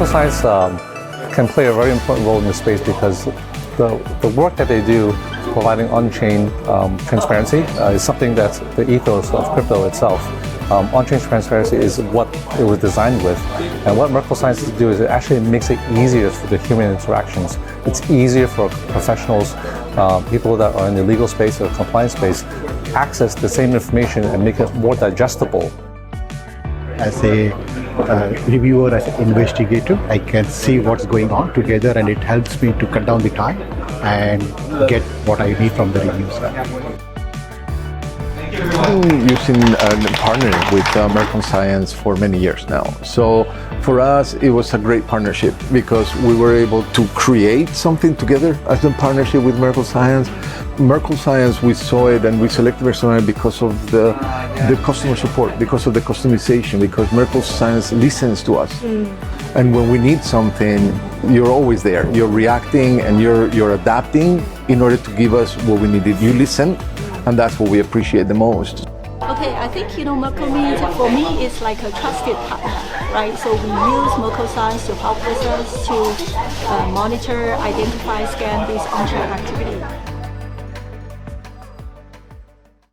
Merkle Science can play a very important role in this space because the work that they do, providing on-chain transparency, is something that's the ethos of crypto itself. On-chain transparency is what it was designed with. And what Merkle Science do is it actually makes it easier for the human interactions. It's easier for professionals, people that are in the legal space or compliance space, access the same information and make it more digestible. As a reviewer, as an investigator, I can see what's going on together, and it helps me to cut down the time and get what I need from the reviews. I've been using and partnering with Merkle Science for many years now. So for us, it was a great partnership because we were able to create something together as a partnership with Merkle Science. Merkle Science, we saw it and we selected Merkle Science because of the customer support, because of the customization, because Merkle Science listens to us. And when we need something, you're always there. You're reacting and you're adapting in order to give us what we needed. You listen, and that's what we appreciate the most. Okay, I think Merkle Meets for me is like a trusted partner, right? So we use Merkle Science to help us to monitor, identify, scan this on-chain activity.